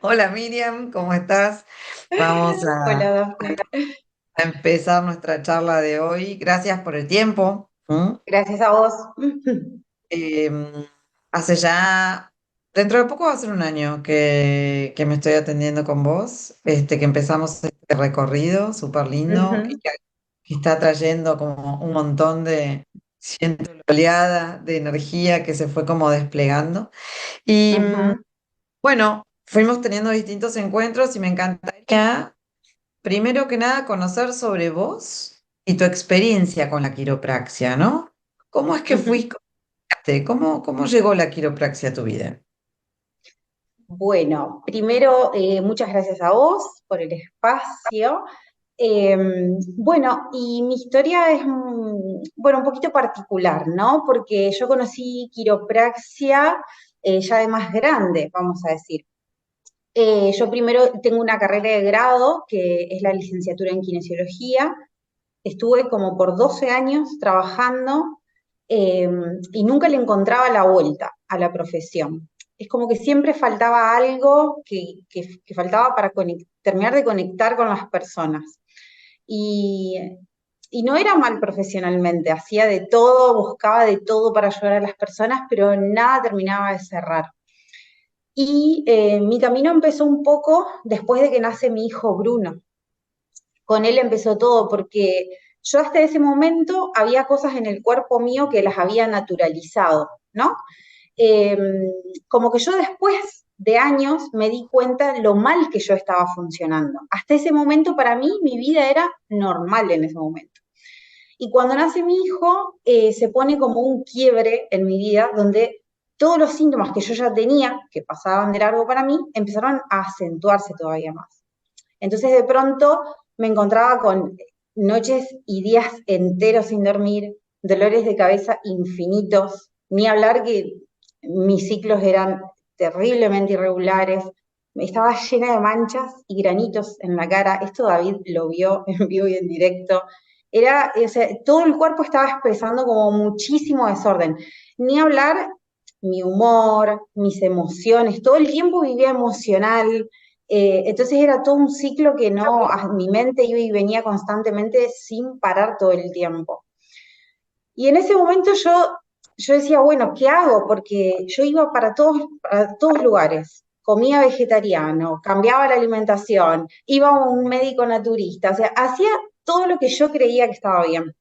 Hola Miriam, ¿cómo estás? Vamos Hola, a, Dafne. a empezar nuestra charla de hoy. Gracias por el tiempo. Gracias a vos. Em, Hace ya, dentro de poco va a ser un año que me estoy atendiendo con vos, que empezamos este recorrido súper lindo y Ujú, que está trayendo como un montón siento, la oleada de energía que se fue como desplegando. Y ujú. bueno, fuimos teniendo distintos encuentros y me encantaría primero que nada, conocer sobre vos y tu experiencia con la quiropraxia, ¿no? ¿Cómo es que Ujú. fuiste? ¿Cómo llegó la quiropraxia a tu vida? Bueno, primero, muchas gracias a vos por el espacio. Eh, bueno, y mi historia es, bueno, un poquito particular, ¿no? Porque yo conocí quiropraxia ya de más grande, vamos a decir. Yo primero tengo una carrera de grado, que es la licenciatura en kinesiología. Estuve como por 12 años trabajando eh, y nunca le encontraba la vuelta a la profesión. Es como que siempre faltaba algo que faltaba para terminar de conectar con las personas. Y, y no era mal profesionalmente, hacía de todo, buscaba de todo para ayudar a las personas, pero nada terminaba de cerrar. Y mi camino empezó un poco después de que nace mi hijo Bruno. Con él empezó todo, porque yo hasta ese momento había cosas en el cuerpo mío que las había naturalizado, ¿no? Eh, Como que yo después de años me di cuenta lo mal que yo estaba funcionando. Hasta ese momento para mí mi vida era normal en ese momento. Y cuando nace mi hijo, se pone como un quiebre en mi vida donde todos los síntomas que yo ya tenía, que pasaban de largo para mí, empezaron a acentuarse todavía más. Entonces de pronto me encontraba con noches y días enteros sin dormir, dolores de cabeza infinitos, ni hablar que mis ciclos eran terriblemente irregulares, estaba llena de manchas y granitos en la cara, esto David lo vio en vivo y en directo, era, o sea, todo el cuerpo estaba expresando como muchísimo desorden, ni hablar mi humor, mis emociones, todo el tiempo vivía emocional, entonces era todo un ciclo que no, mi mente iba y venía constantemente sin parar todo el tiempo. Y en ese momento yo decía, bueno, ¿qué hago? Porque yo iba para todos lugares, comía vegetariano, cambiaba la alimentación, iba a un médico naturista, o sea, hacía todo lo que yo creía que estaba bien,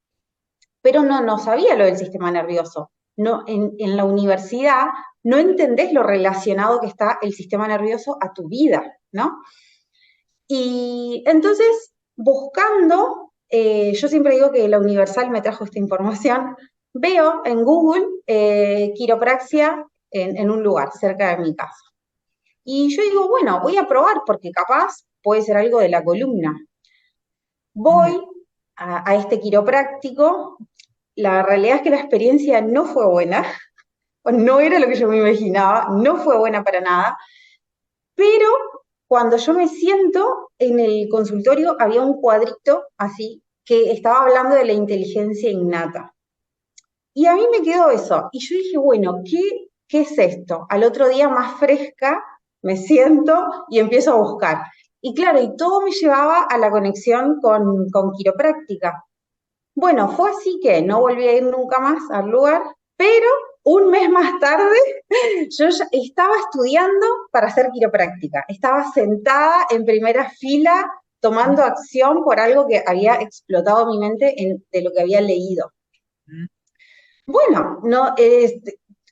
pero no sabía lo del sistema nervioso. No, en la universidad no entendés lo relacionado que está el sistema nervioso a tu vida, ¿no? Y entonces, buscando, yo siempre digo que la Universal me trajo esta información, veo en Google quiropraxia en un lugar cerca de mi casa. Y yo digo, bueno, voy a probar porque capaz puede ser algo de la columna. Mm. Voy a este quiropráctico, la realidad es que la experiencia no fue buena, no era lo que yo me imaginaba, no fue buena para nada, pero cuando yo me siento en el consultorio había un cuadrito así que estaba hablando de la inteligencia innata. Y a mí me quedó eso. Y yo dije, bueno, ¿qué es esto? Al otro día más fresca me siento y empiezo a buscar. Y claro, y todo me llevaba a la conexión con quiropráctica. Bueno, fue así que no volví a ir nunca más al lugar, pero un mes más tarde yo ya estaba estudiando para hacer quiropráctica. Estaba sentada en primera fila tomando acción por algo que había explotado mi mente de lo que había leído. Bueno, no,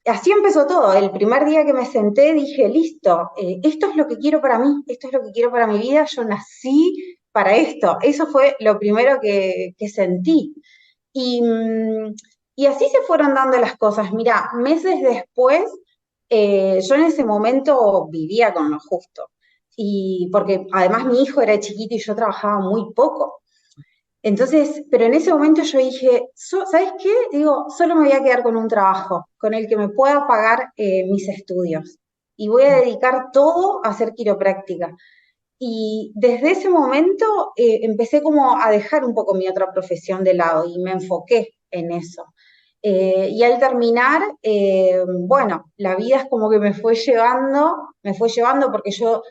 así empezó todo. El primer día que me senté dije, listo, esto es lo que quiero para mí, esto es lo que quiero para mi vida, yo nací para esto. Eso fue lo primero que sentí. Y, y así se fueron dando las cosas. Mira, meses después, yo en ese momento vivía con lo justo. Y porque además mi hijo era chiquito y yo trabajaba muy poco. Entonces, pero en ese momento yo dije, ¿sabes qué? Digo, solo me voy a quedar con un trabajo, con el que me pueda pagar mis estudios. Y voy a dedicar todo a hacer quiropráctica. Y desde ese momento empecé como a dejar un poco mi otra profesión de lado y me enfoqué en eso. Y al terminar, bueno, la vida es como que me fue llevando porque yo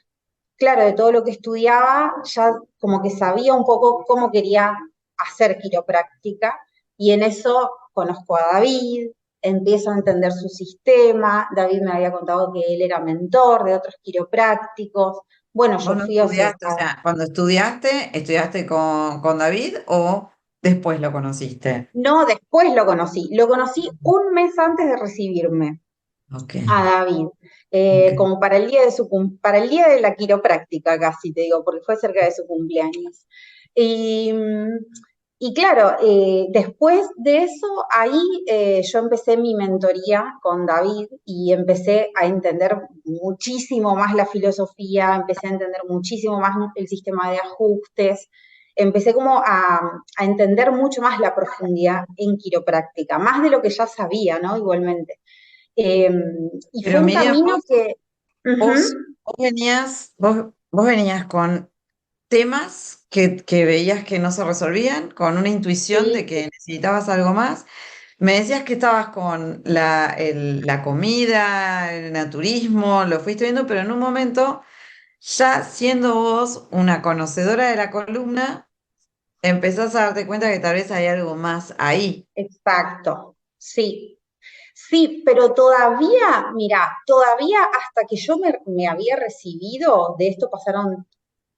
claro, de todo lo que estudiaba, ya como que sabía un poco cómo quería hacer quiropráctica y en eso conozco a David, empiezo a entender su sistema, David me había contado que él era mentor de otros quiroprácticos, bueno, yo Vos no fui a, estudiaste, o sea, cuando ¿estudiaste con David o después lo conociste? no, después lo conocí un mes antes de recibirme. Ok, A David, ok. como para el día de para el día de la quiropráctica casi te digo, porque fue cerca de su cumpleaños. Y, y claro, después de eso, ahí yo empecé mi mentoría con David y empecé a entender muchísimo más la filosofía, empecé a entender muchísimo más el sistema de ajustes, empecé como a entender mucho más la profundidad en quiropráctica, más de lo que ya sabía, ¿no? Igualmente. Eh, y fue Pero un Miriam, camino que, vos, ujú, vos venías con temas que veías que no se resolvían, con una intuición de sí, que necesitabas algo más. Me decías que estabas con la comida, el naturismo, lo fuiste viendo, pero en un momento, ya siendo vos una conocedora de la columna, empezás a darte cuenta que tal vez hay algo más ahí. exacto, sí. Sí, pero todavía, mira, todavía hasta que yo me había recibido, de esto pasaron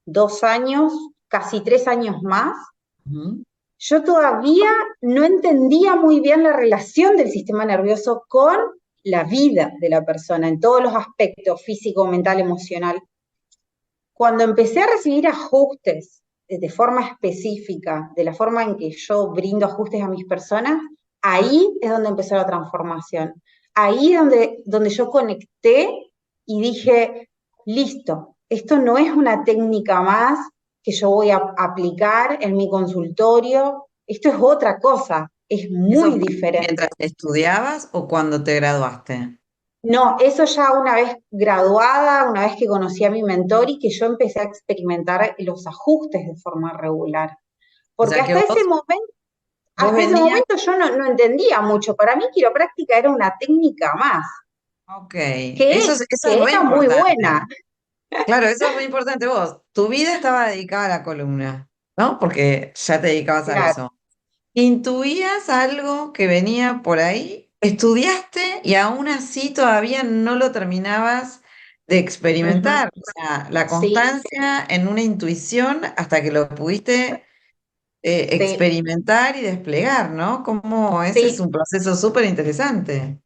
2 años, casi 3 años más, Ujú. yo todavía no entendía muy bien la relación del sistema nervioso con la vida de la persona en todos los aspectos, físico, mental, emocional. Cuando empecé a recibir ajustes de forma específica, de la forma en que yo brindo ajustes a mis personas, ahí es donde empezó la transformación. Ahí es donde yo conecté y dije, listo, esto no es una técnica más que yo voy a aplicar en mi consultorio, esto es otra cosa, es ¿Eso muy fue mientras diferente. estudiabas o cuando te graduaste? No, eso ya una vez graduada, una vez que conocí a mi mentor y que yo empecé a experimentar los ajustes de forma regular. O Porque sea que vos hasta ese venías, momento yo no entendía mucho. Para mí quiropráctica era una técnica más, ok, eso es que re era muy importante. buena. Claro, eso es muy importante vos. Tu vida estaba dedicada a la columna, ¿no? Porque ya te dedicabas a Claro. eso. ¿Intuías algo que venía por ahí? ¿Estudiaste y aún así todavía no lo terminabas de Ujú. experimentar? O sea, la Sí, constancia en una intuición hasta que lo pudiste sí, experimentar y desplegar, ¿no? Como ese es sí. un proceso súper interesante.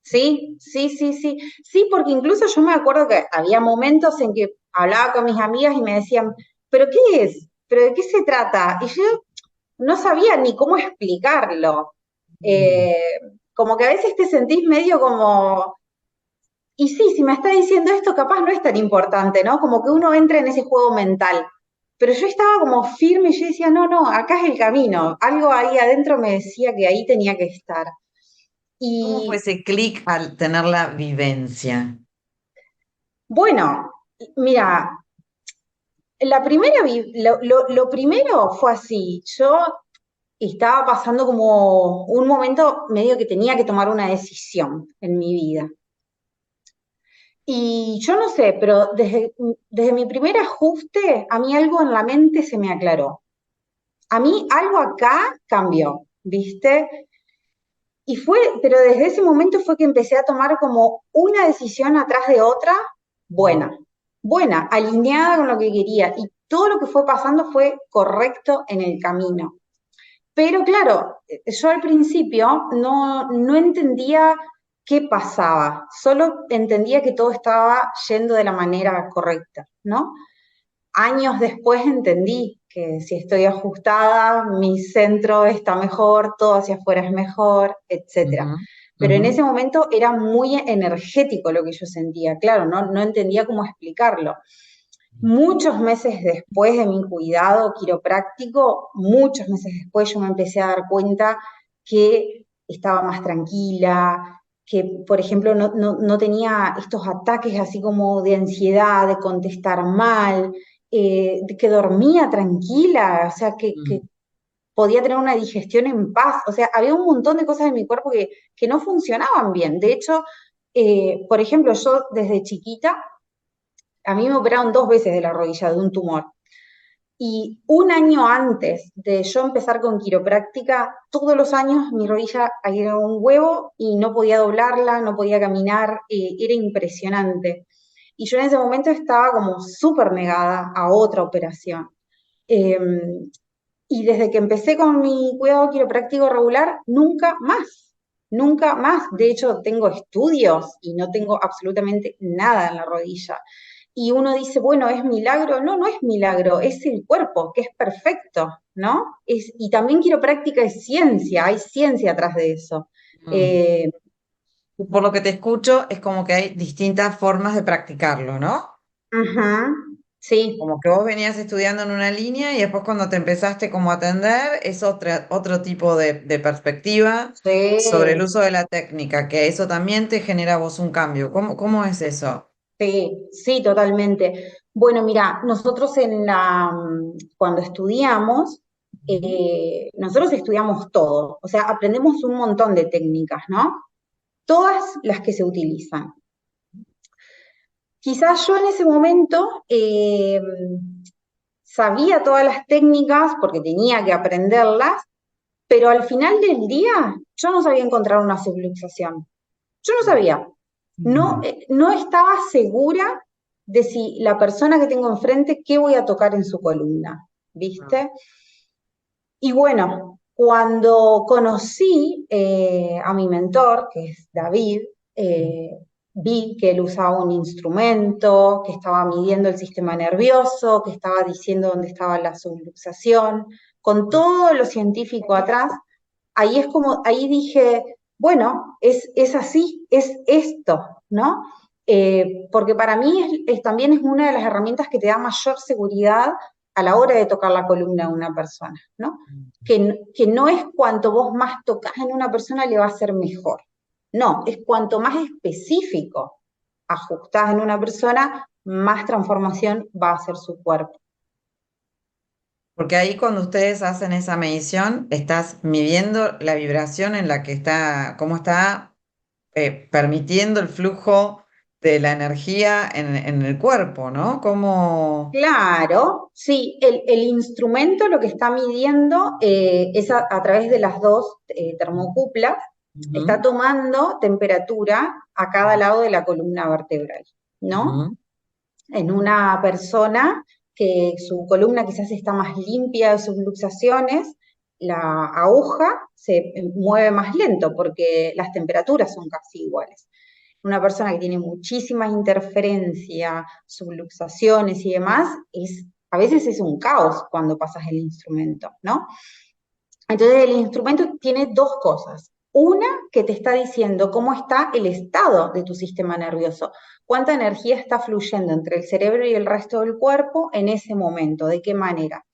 Sí, sí, sí, sí. Sí, porque incluso yo me acuerdo que había momentos en que hablaba con mis amigas y me decían, ¿pero qué es? ¿Pero de qué se trata? Y yo no sabía ni cómo explicarlo. Mm. Eh, Como que a veces te sentís medio como, y sí, si me está diciendo esto, capaz no es tan importante, ¿no? Como que uno entra en ese juego mental. Pero yo estaba como firme y yo decía, no, no, acá es el camino. Algo ahí adentro me decía que ahí tenía que estar. ¿Cómo fue Y ese clic al tener la vivencia? bueno, mira, lo primero fue así. Yo estaba pasando como un momento medio que tenía que tomar una decisión en mi vida. Y yo no sé, pero desde mi primer ajuste, a mí algo en la mente se me aclaró. A mí algo acá cambió, ¿viste? Y fue, pero desde ese momento fue que empecé a tomar como una decisión atrás de otra, buena, buena, alineada con lo que quería. Y todo lo que fue pasando fue correcto en el camino. Pero claro, yo al principio no entendía qué pasaba, solo entendía que todo estaba yendo de la manera correcta, ¿no? Años después entendí que si estoy ajustada, mi centro está mejor, todo hacia afuera es mejor, etcétera. Ujú, Pero ujú. en ese momento era muy energético lo que yo sentía, claro, no entendía cómo explicarlo. Muchos meses después de mi cuidado quiropráctico, muchos meses después yo me empecé a dar cuenta que estaba más tranquila, que por ejemplo no tenía estos ataques así como de ansiedad, de contestar mal, que dormía tranquila, o sea, que Mm. podía tener una digestión en paz, o sea, había un montón de cosas en mi cuerpo que no funcionaban bien. De hecho, por ejemplo, yo desde chiquita a mí me operaron 2 veces de la rodilla de un tumor. Y un año antes de yo empezar con quiropráctica, todos los años mi rodilla era un huevo y no podía doblarla, no podía caminar, era impresionante. Y yo en ese momento estaba como súper negada a otra operación. Eh, y desde que empecé con mi cuidado quiropráctico regular, nunca más, nunca más. De hecho, tengo estudios y no tengo absolutamente nada en la rodilla. Y uno dice, bueno, ¿es milagro? No, no es milagro, es el cuerpo, que es perfecto, ¿no? Y también quiropráctica es ciencia, hay ciencia atrás de eso. Mm. Eh, Por lo que te escucho, es como que hay distintas formas de practicarlo, ¿no? Ajá, sí, Como que vos venías estudiando en una línea y después cuando te empezaste como a atender es otro tipo de perspectiva sobre el sí, uso de la técnica, que eso también te genera a vos un cambio. ¿Cómo es eso? sí, sí, totalmente. Bueno, mira, nosotros cuando estudiamos, Ujú. nosotros estudiamos todo, o sea, aprendemos un montón de técnicas, ¿no? Todas las que se utilizan. Quizás yo en ese momento sabía todas las técnicas porque tenía que aprenderlas, pero al final del día yo no sabía encontrar una subluxación. Yo no sabía. No, Mm. no estaba segura de si la persona que tengo enfrente, qué voy a tocar en su columna, ¿viste? Y bueno, cuando conocí a mi mentor, que es David, eh, vi que él usaba un instrumento, que estaba midiendo el sistema nervioso, que estaba diciendo dónde estaba la subluxación, con todo lo científico atrás. Ahí es como, ahí dije, bueno, es así, es esto, ¿no? Porque para mí también es una de las herramientas que te da mayor seguridad a la hora de tocar la columna de una persona, ¿no? Que no es cuanto vos más tocas en una persona le va a ser mejor. No, es cuanto más específico ajustás en una persona, más transformación va a hacer su cuerpo. Porque ahí cuando ustedes hacen esa medición, estás midiendo la vibración en la que está, cómo está permitiendo el flujo de la energía en el cuerpo, ¿no? Cómo... Claro, sí, el instrumento lo que está midiendo es a través de las dos termocuplas, está Ujú, tomando temperatura a cada lado de la columna vertebral, ¿no? ujú. En una persona que su columna quizás está más limpia de subluxaciones, la aguja se mueve más lento porque las temperaturas son casi iguales. Una persona que tiene muchísima interferencia, subluxaciones y demás, a veces es un caos cuando pasas el instrumento, ¿no? Entonces el instrumento tiene dos cosas. Una que te está diciendo cómo está el estado de tu sistema nervioso, cuánta energía está fluyendo entre el cerebro y el resto del cuerpo en ese momento, de qué manera.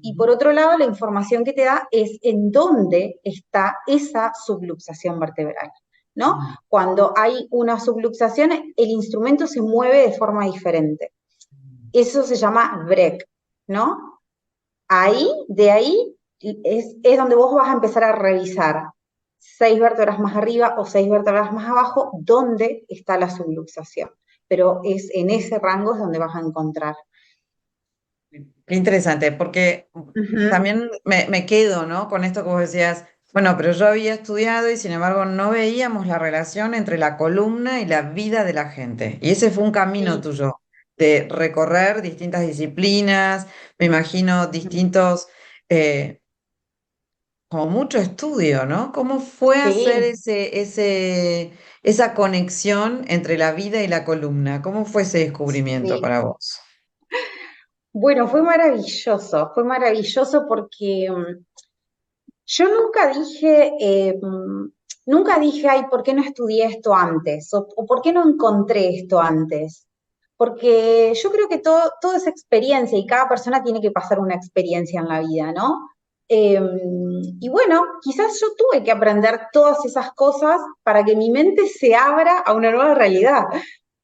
Y por otro lado, la información que te da es en dónde está esa subluxación vertebral, ¿no? Ujú. Cuando hay una subluxación, el instrumento se mueve de forma diferente. Eso se llama break, ¿no? De ahí es donde vos vas a empezar a revisar 6 vértebras más arriba o 6 vértebras más abajo, dónde está la subluxación. Pero es en ese rango es donde vas a encontrar. Qué interesante, porque Ujú. también me quedo, ¿no? Con esto que vos decías, bueno, pero yo había estudiado y sin embargo no veíamos la relación entre la columna y la vida de la gente. Y ese fue un camino Sí. tuyo, de recorrer distintas disciplinas, me imagino distintos, eh, como mucho estudio, ¿no? ¿Cómo fue hacer Sí, esa conexión entre la vida y la columna? ¿Cómo fue ese descubrimiento sí. para vos? Bueno, fue maravilloso porque yo nunca dije, ay, ¿por qué no estudié esto antes? O ¿por qué no encontré esto antes? Porque yo creo que toda esa experiencia y cada persona tiene que pasar una experiencia en la vida, ¿no? Eh, y bueno, quizás yo tuve que aprender todas esas cosas para que mi mente se abra a una nueva realidad,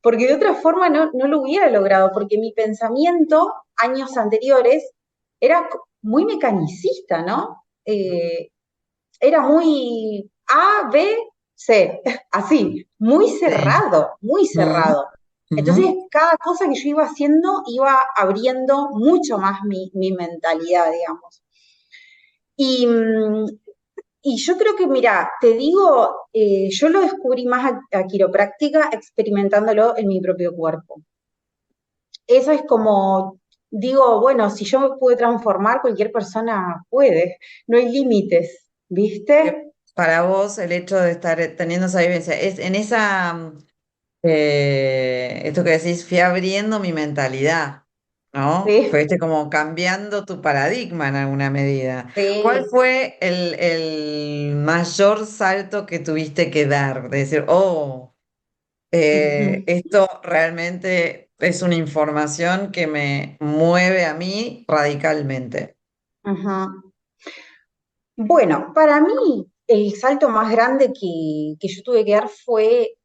porque de otra forma no lo hubiera logrado, porque mi pensamiento años anteriores era muy mecanicista, ¿no? Era muy A, B, C, así, muy Sí. cerrado, muy Mm. cerrado. Entonces, Ujú, cada cosa que yo iba haciendo iba abriendo mucho más mi mentalidad, digamos. Y, y yo creo que, mira, te digo, yo lo descubrí más a quiropráctica experimentándolo en mi propio cuerpo. Eso es como, digo, bueno, si yo me pude transformar, cualquier persona puede, no hay límites, ¿viste? para vos el hecho de estar teniendo esa vivencia, es en esa, esto que decís, fui abriendo mi mentalidad, ¿no? Sí, Fuiste como cambiando tu paradigma en alguna medida. ¿Cuál sí. fue el mayor salto que tuviste que dar? De decir, oh, Ujú, esto realmente es una información que me mueve a mí radicalmente. ujú. Bueno, para mí el salto más grande que yo tuve que dar fue,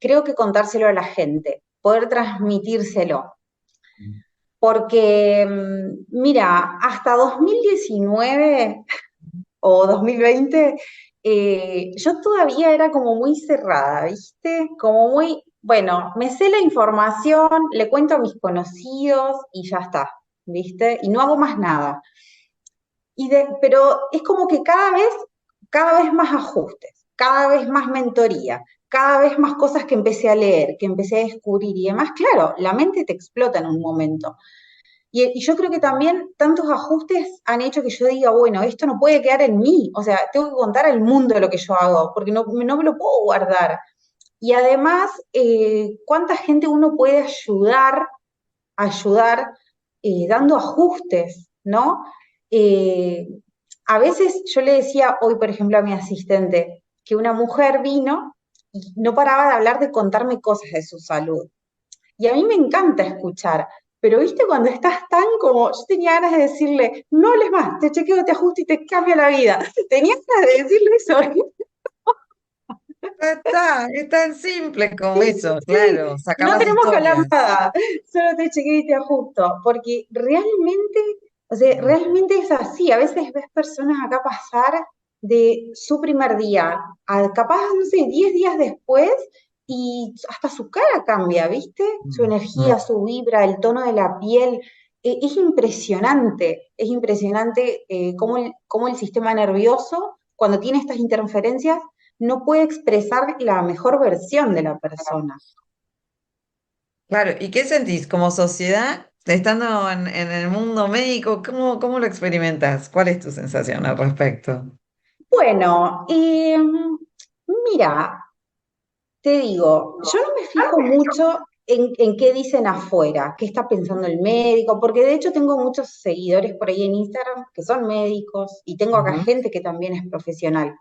creo que contárselo a la gente, poder transmitírselo. Porque, mira, hasta 2019 o 2020, yo todavía era como muy cerrada, ¿viste? Como muy, bueno, me sé la información, le cuento a mis conocidos y ya está, ¿viste? Y no hago más nada. Pero es como que cada vez más ajustes, cada vez más mentoría, cada vez más cosas que empecé a leer, que empecé a descubrir y demás. Claro, la mente te explota en un momento. Y yo creo que también tantos ajustes han hecho que yo diga, bueno, esto no puede quedar en mí, o sea, tengo que contar al mundo lo que yo hago, porque no me lo puedo guardar. Y además, ¿cuánta gente uno puede ayudar dando ajustes, ¿no? Eh, a veces yo le decía hoy, por ejemplo, a mi asistente, que una mujer vino y no paraba de hablar de contarme cosas de su salud. Y a mí me encanta escuchar, pero viste cuando estás tan como, yo tenía ganas de decirle, no hables más, te chequeo, te ajusto y te cambia la vida. Tenía ganas de decirle eso. Ya está, es tan simple como eso, Sí, claro, sacar no las tenemos que hablar historias. nada, solo te chequeo y te ajusto, porque realmente, o sea, Mm, realmente es así. A veces ves personas acá pasar de su primer día a capaz, no sé, 10 días después y hasta su cara cambia, ¿viste? Su mm, energía, mm. su vibra, el tono de la piel. Es impresionante cómo el sistema nervioso, cuando tiene estas interferencias, no puede expresar la mejor versión de la persona. Claro, ¿y qué sentís como sociedad, estando en el mundo médico, cómo lo experimentas? ¿Cuál es tu sensación al respecto? Bueno, mira, te digo, yo no me fijo mucho en qué dicen afuera, qué está pensando el médico, porque de hecho tengo muchos seguidores por ahí en Instagram que son médicos y tengo acá Ujú, gente que también es profesional.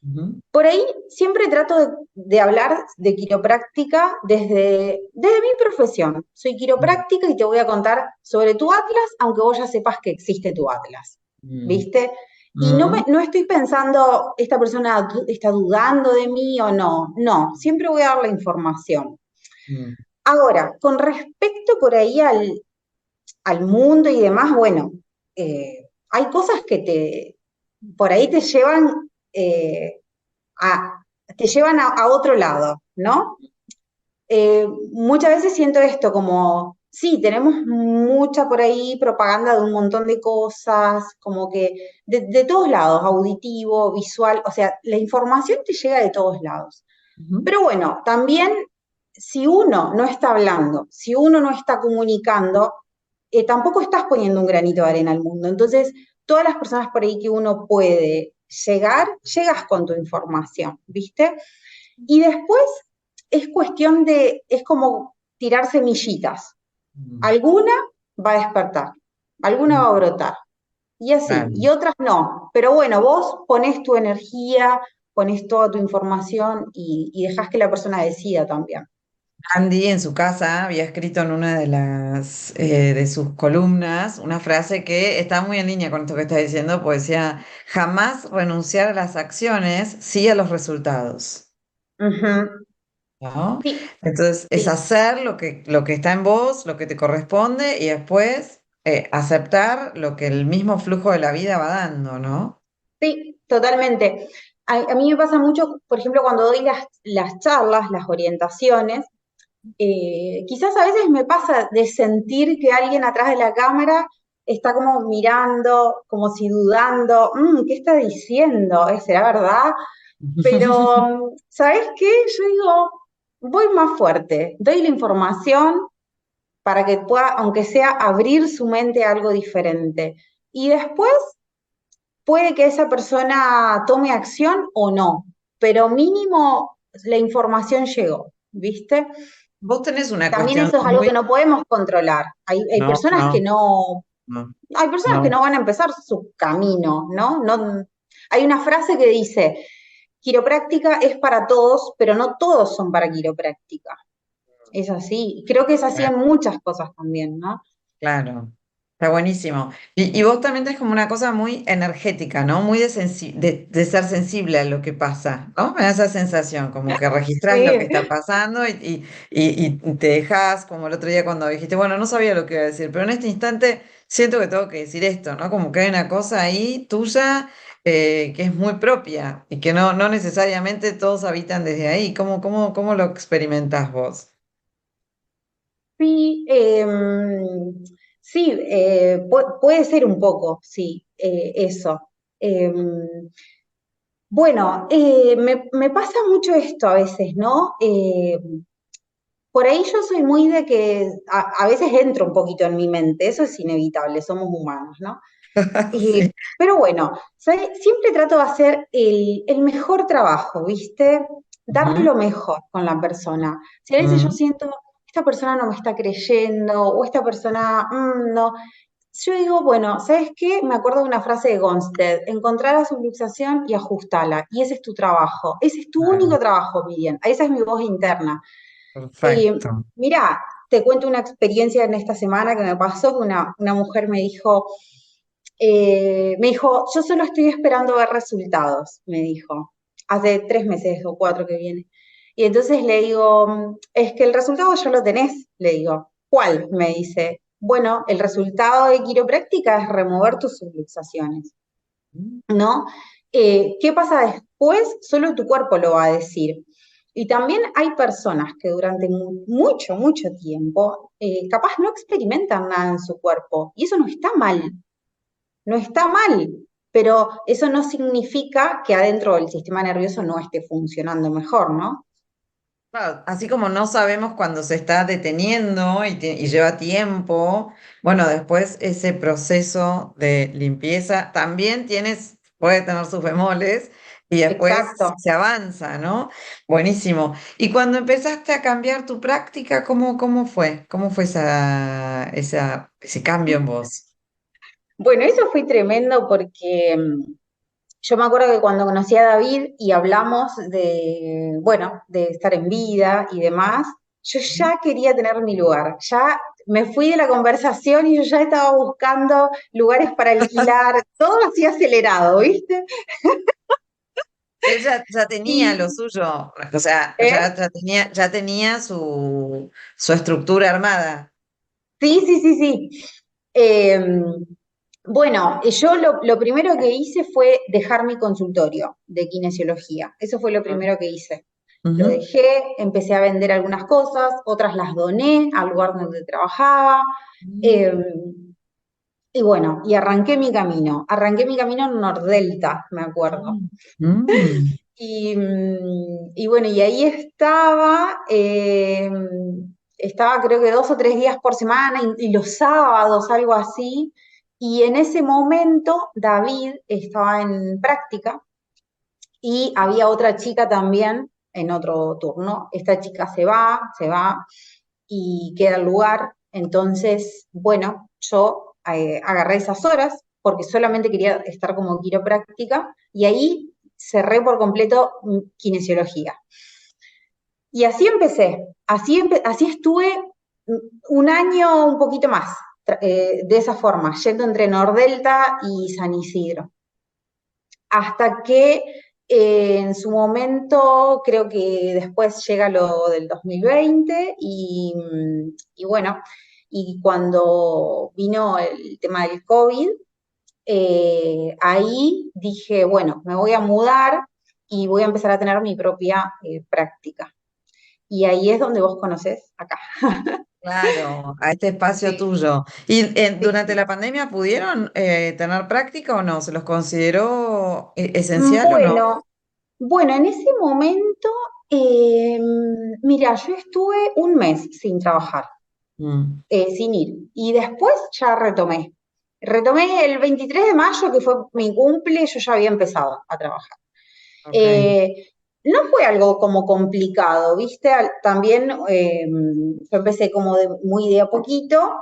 ujú, Por ahí siempre trato de hablar de quiropráctica desde mi profesión. Soy quiropráctica y te voy a contar sobre tu atlas, aunque vos ya sepas que existe tu atlas, mm, ¿viste? Y mm, no estoy pensando, esta persona está dudando de mí o no. No, siempre voy a dar la información. mm, Ahora, con respecto por ahí al mundo y demás, bueno, hay cosas que por ahí eh, a, te llevan a otro lado, ¿no? Muchas veces siento esto como, sí, tenemos mucha por ahí propaganda de un montón de cosas, como que de todos lados, auditivo, visual, o sea, la información te llega de todos lados. ujú. Pero bueno, también si uno no está hablando, si uno no está comunicando, tampoco estás poniendo un granito de arena al mundo. Entonces, todas las personas por ahí que uno puede llegar, llegas con tu información, ¿viste? Y después es como tirar semillitas. Mm, Alguna va a despertar, alguna va a mm, brotar, y así, claro. y otras no. Pero bueno, vos ponés tu energía, ponés toda tu información y dejás que la persona decida también. Andy en su casa había escrito en una de las de sus columnas una frase que está muy en línea con esto que estás diciendo, pues decía, jamás renunciar a las acciones, sí a los resultados. Ujú. ¿No? Sí, Entonces, es sí, hacer lo que está en vos, lo que te corresponde, y después aceptar lo que el mismo flujo de la vida va dando, ¿no? sí, totalmente. A mí me pasa mucho, por ejemplo, cuando doy las charlas, las orientaciones, Quizás a veces me pasa de sentir que alguien atrás de la cámara está como mirando, como si dudando, ¿qué está diciendo? ¿Será verdad? Pero, ¿sabes qué? Yo digo, voy más fuerte, doy la información para que pueda, aunque sea, abrir su mente a algo diferente. Y después puede que esa persona tome acción o no, pero mínimo la información llegó, ¿viste? Vos tenés una También cuestión eso es algo muy... que no podemos controlar. Hay No, personas que no, no, no, hay personas que no. no van a empezar su camino, ¿no? No, hay una frase que dice, quiropráctica es para todos, pero no todos son para quiropráctica. Es así. Creo que es así en muchas cosas también, ¿no? Claro, está buenísimo. Y vos también tenés como una cosa muy energética, ¿no? Muy de ser sensible a lo que pasa, ¿no? Me da esa sensación, como que registrás lo que Sí, está pasando y te dejás, como el otro día cuando dijiste, bueno, no sabía lo que iba a decir, pero en este instante siento que tengo que decir esto, ¿no? Como que hay una cosa ahí tuya que es muy propia y que no necesariamente todos habitan desde ahí. ¿Cómo lo experimentás vos? sí, sí, puede ser un poco, sí, eso. Em, bueno, me pasa mucho esto a veces, ¿no? Por ahí yo soy muy de que a veces entro un poquito en mi mente, eso es inevitable, somos humanos, ¿no? Sí. Pero bueno, siempre trato de hacer el mejor trabajo, ¿viste? Dar Ujú, lo mejor con la persona. Si a veces yo ujú. siento, esta persona no me está creyendo, o esta persona, no. Yo digo, bueno, ¿sabes qué? Me acuerdo de una frase de Gonstead, encontrar la subluxación y ajustala. Y ese es tu trabajo. Ese es tu único Claro, trabajo, Miriam. Esa es mi voz interna. perfecto. Mira, te cuento una experiencia en esta semana que me pasó, que una mujer me dijo, yo solo estoy esperando ver resultados, me dijo, hace 3 meses o 4 que viene. Y entonces le digo, es que el resultado ya lo tenés, le digo. ¿Cuál? Me dice. Bueno, el resultado de quiropráctica es remover tus subluxaciones, ¿no? ¿Qué pasa después? Solo tu cuerpo lo va a decir. Y también hay personas que durante mucho, mucho tiempo, capaz no experimentan nada en su cuerpo. Y eso no está mal, no está mal, pero eso no significa que adentro del sistema nervioso no esté funcionando mejor, ¿no? Claro, así como no sabemos cuándo se está deteniendo y lleva tiempo, bueno, después ese proceso de limpieza también puede tener sus bemoles y después Exacto. se avanza, ¿no? Buenísimo. Y cuando empezaste a cambiar tu práctica, ¿cómo fue? ¿Cómo fue ese cambio en vos? Bueno, eso fue tremendo porque yo me acuerdo que cuando conocí a David y hablamos de, bueno, de estar en vida y demás, yo ya quería tener mi lugar, ya me fui de la conversación y yo ya estaba buscando lugares para alquilar, todo así acelerado, ¿viste? Él ya tenía lo Y, suyo, o sea, ¿eh? ya tenía su estructura armada. Sí, sí, sí, sí. Eh, bueno, yo lo primero que hice fue dejar mi consultorio de kinesiología. Eso fue lo primero que hice. Lo Ujú. dejé, empecé a vender algunas cosas, otras las doné al lugar donde trabajaba. eh, y bueno, y arranqué mi camino. Arranqué mi camino en Nordelta, me acuerdo. Mm. Y bueno, y ahí estaba creo que 2 o 3 días por semana y los sábados, algo así. Y en ese momento David estaba en práctica y había otra chica también en otro turno. Esta chica se va y queda el lugar. Entonces, bueno, yo agarré esas horas porque solamente quería estar como quiropráctica y ahí cerré por completo kinesiología. Y así empecé, así estuve un año, un poquito más, de esa forma, yendo entre Nordelta y San Isidro hasta que en su momento, creo que después llega lo del 2020 y bueno, y cuando vino el tema del COVID, ahí dije, bueno, me voy a mudar y voy a empezar a tener mi propia práctica. y ahí es donde vos conocés acá. Claro, a este espacio Sí, tuyo. ¿Y sí, durante sí. la pandemia pudieron tener práctica o no? ¿Se los consideró esencial o no? Bueno, bueno, en ese momento, eh, mira, yo estuve un mes sin trabajar, Mm, sin ir, y después ya retomé. Retomé el 23 de mayo, que fue mi cumple, yo ya había empezado a trabajar. ok, Eh, no fue algo como complicado, ¿viste? También yo empecé como muy de a poquito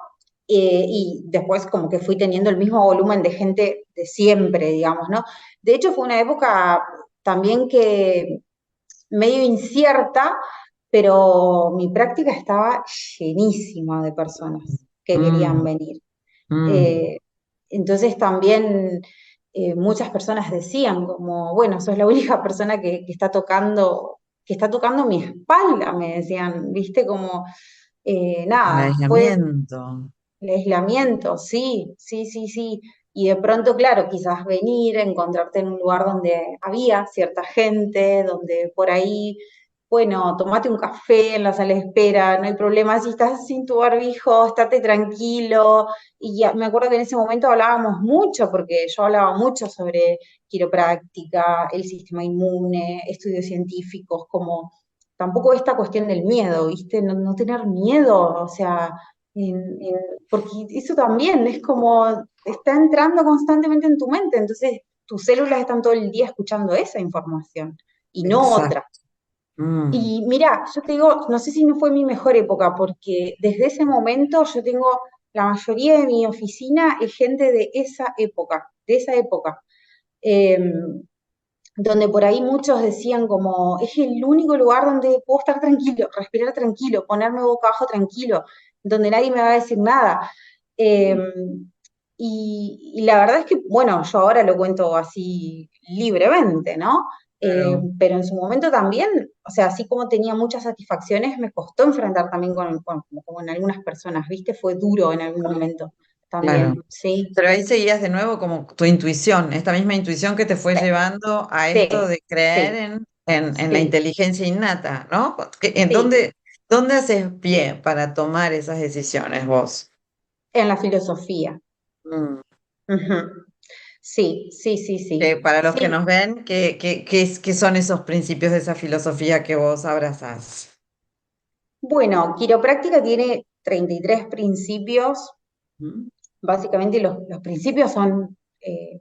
y después como que fui teniendo el mismo volumen de gente de siempre, digamos, ¿no? De hecho fue una época también que medio incierta, pero mi práctica estaba llenísima de personas que querían mm, venir. mm, Eh, entonces también muchas personas decían como, bueno, sos la única persona que está tocando mi espalda, me decían, viste, como, el nada, fue aislamiento. el aislamiento, sí, sí, sí, sí. Y de pronto, claro, quizás venir, encontrarte en un lugar donde había cierta gente, donde por ahí, bueno, tomate un café en la sala de espera, no hay problema, si estás sin tu barbijo, estate tranquilo. Y me acuerdo que en ese momento hablábamos mucho, porque yo hablaba mucho sobre quiropráctica, el sistema inmune, estudios científicos, como tampoco esta cuestión del miedo, ¿viste? No, no tener miedo, o sea, porque eso también es como, está entrando constantemente en tu mente, entonces tus células están todo el día escuchando esa información y no Exacto. otra. Mm, Y mira, yo te digo, no sé si no fue mi mejor época, porque desde ese momento yo tengo, la mayoría de mi oficina es gente de esa época. Eh, donde por ahí muchos decían como, es el único lugar donde puedo estar tranquilo, respirar tranquilo, ponerme boca abajo tranquilo, donde nadie me va a decir nada. Eh, y la verdad es que, bueno, yo ahora lo cuento así libremente, ¿no? claro. Pero en su momento también, o sea, así como tenía muchas satisfacciones, me costó enfrentar también como en algunas personas, ¿viste? Fue duro en algún momento Claro. también, sí, Pero ahí seguías de nuevo como tu intuición, esta misma intuición que te fue sí, llevando a esto sí, de creer sí, en la sí, inteligencia innata, ¿no? ¿En sí, dónde haces pie para tomar esas decisiones vos? en la filosofía. Mm. Ujú. Sí, sí, sí, sí. Para los que Sí, nos ven, ¿qué son esos principios de esa filosofía que vos abrazás? bueno, quiropráctica tiene 33 principios. Mm, Básicamente los principios son,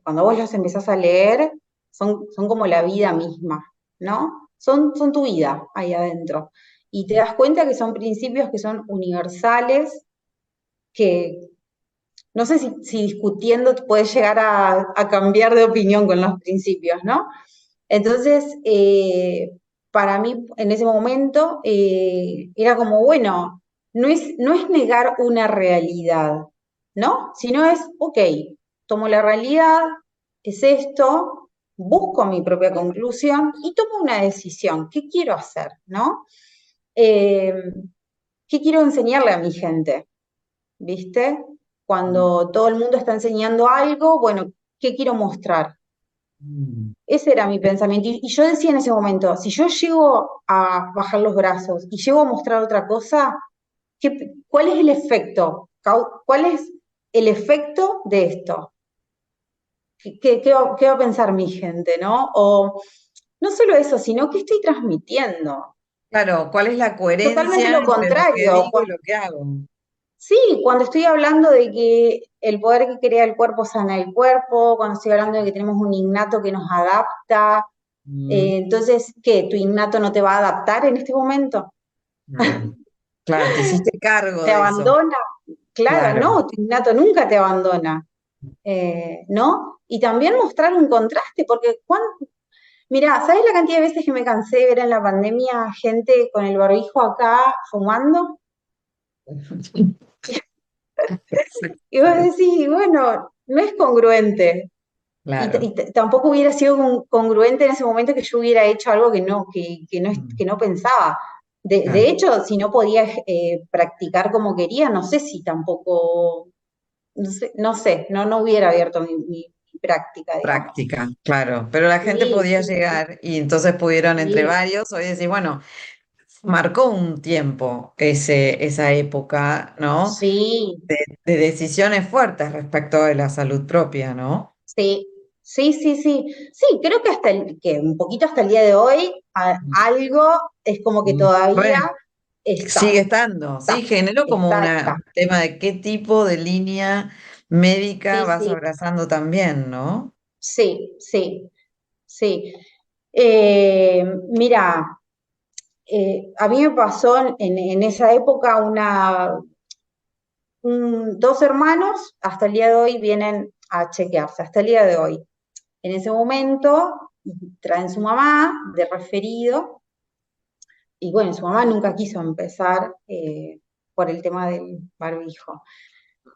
cuando vos los empezás a leer, son como la vida misma, ¿no? Son tu vida ahí adentro. Y te das cuenta que son principios que son universales, que no sé si discutiendo puedes llegar a cambiar de opinión con los principios, ¿no? Entonces, para mí en ese momento era como, bueno, no es negar una realidad, ¿no? Sino es, ok, tomo la realidad, es esto, busco mi propia conclusión y tomo una decisión. ¿Qué quiero hacer, no? Eh, ¿Qué quiero enseñarle a mi gente? ¿Viste? mm, Cuando todo el mundo está enseñando algo, bueno, ¿qué quiero mostrar? mm. Ese era mi pensamiento. Y yo decía en ese momento, si yo llego a bajar los brazos y llego a mostrar otra cosa, ¿cuál es el efecto? ¿Cuál es el efecto de esto? ¿Qué va a pensar mi gente, no? O no solo eso, sino que estoy transmitiendo. Claro, ¿cuál es la Totalmente coherencia lo entre lo que contrario. digo y lo que hago? Sí, cuando estoy hablando de que el poder que crea el cuerpo sana el cuerpo, cuando estoy hablando de que tenemos un innato que nos adapta, Mm, entonces, ¿qué? ¿Tu innato no te va a adaptar en este momento? claro. Claro, te hiciste cargo ¿Te de eso. abandona? Claro, Claro. no, tu innato nunca te abandona, ¿no? Y también mostrar un contraste, porque mirá, ¿sabes la cantidad de veces que me cansé de ver en la pandemia gente con el barbijo acá fumando? Y vos decís, bueno, no es congruente. Claro. Tampoco hubiera sido congruente en ese momento que yo hubiera hecho algo Mm, que no pensaba. De claro. hecho, si no podía practicar como quería, no sé si tampoco, no hubiera abierto mi práctica, digamos. Práctica, claro. Pero la gente Sí, podía sí, sí, llegar y entonces pudieron entre sí, varios hoy decir, bueno, marcó un tiempo esa época, ¿no? Sí, De decisiones fuertes respecto de la salud propia, ¿no? sí, sí, sí, sí. Sí, creo que que un poquito hasta el día de hoy, algo es como que todavía Re. está, Sigue estando, está, sí, generó como está. un tema de qué tipo de línea médica Sí, vas sí, abrazando también, ¿no? sí, sí, sí. Mira, a mí me pasó en esa época dos hermanos, hasta el día de hoy vienen a chequearse, hasta el día de hoy. En ese momento traen su mamá de referido y bueno, su mamá nunca quiso empezar por el tema del barbijo.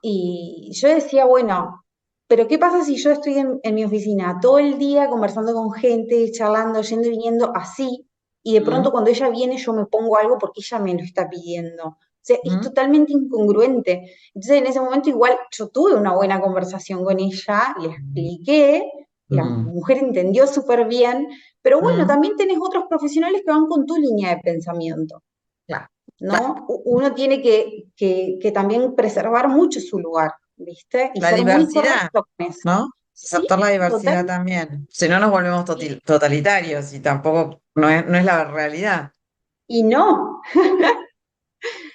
Y yo decía, bueno, pero ¿qué pasa si yo estoy en mi oficina todo el día conversando con gente, charlando, yendo y viniendo así, y de pronto Mm, cuando ella viene yo me pongo algo porque ella me lo está pidiendo? O sea, es mm, totalmente incongruente. Entonces en ese momento igual yo tuve una buena conversación con ella, le expliqué, la mm, mujer entendió súper bien, pero bueno, mm. también tenés otros profesionales que van con tu línea de pensamiento. Claro, claro. ¿No? Uno tiene que también preservar mucho su lugar, ¿viste? Y La ser muy diversidad, correcto con eso. ¿no? Sí, Aceptar la total. diversidad también. Si no nos volvemos totalitarios y tampoco no es la realidad. Y no.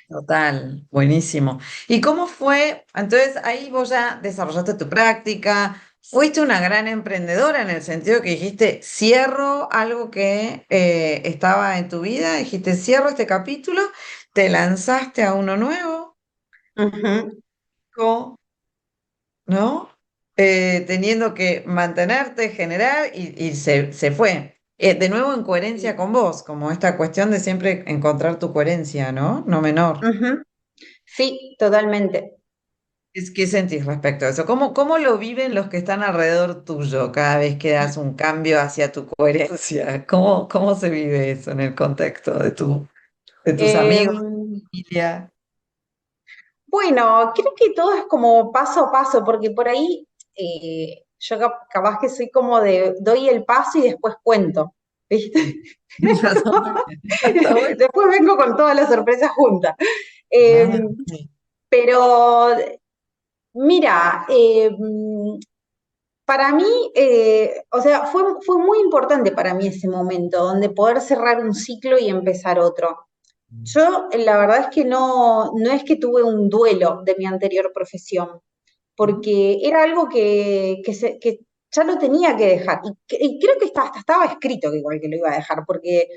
Total, buenísimo. ¿Y cómo fue? Entonces ahí vos ya desarrollaste tu práctica, fuiste una gran emprendedora en el sentido que dijiste, cierro algo que estaba en tu vida, dijiste, cierro este capítulo, te lanzaste a uno nuevo, Ujú. ¿no? Teniendo que mantenerte, generar y se fue. De nuevo en coherencia Sí. con vos, como esta cuestión de siempre encontrar tu coherencia, ¿no? No menor. Ujú. Sí, totalmente. ¿Qué sentís respecto a eso? ¿Cómo lo viven los que están alrededor tuyo cada vez que das un cambio hacia tu coherencia? ¿Cómo se vive eso en el contexto de tus amigos, Em, familia? bueno, creo que todo es como paso a paso, porque por ahí yo capaz que soy como de doy el paso y después cuento, ¿viste? Está muy bien, está bueno. Después vengo con todas las sorpresas juntas. Ah, Em, ok. pero mira, para mí, o sea, fue muy importante para mí ese momento, donde poder cerrar un ciclo y empezar otro. Yo, la verdad es que no es que tuve un duelo de mi anterior profesión, porque era algo que ya lo tenía que dejar. Y creo que hasta estaba escrito que igual que lo iba a dejar, porque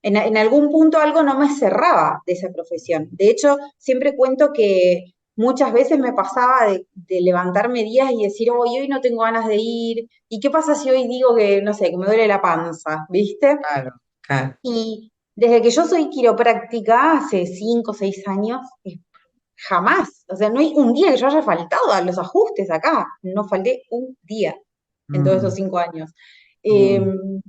en algún punto algo no me cerraba de esa profesión. De hecho, siempre cuento que muchas veces me pasaba de levantarme días y decir, hoy no tengo ganas de ir. ¿Y qué pasa si hoy digo que, no sé, que me duele la panza? ¿Viste? Claro, claro. Y desde que yo soy quiropráctica, hace 5 o 6 años, jamás, o sea, no hay un día que yo haya faltado a los ajustes acá, no falté un día en todos esos Mm, 5 años. Eh, mm.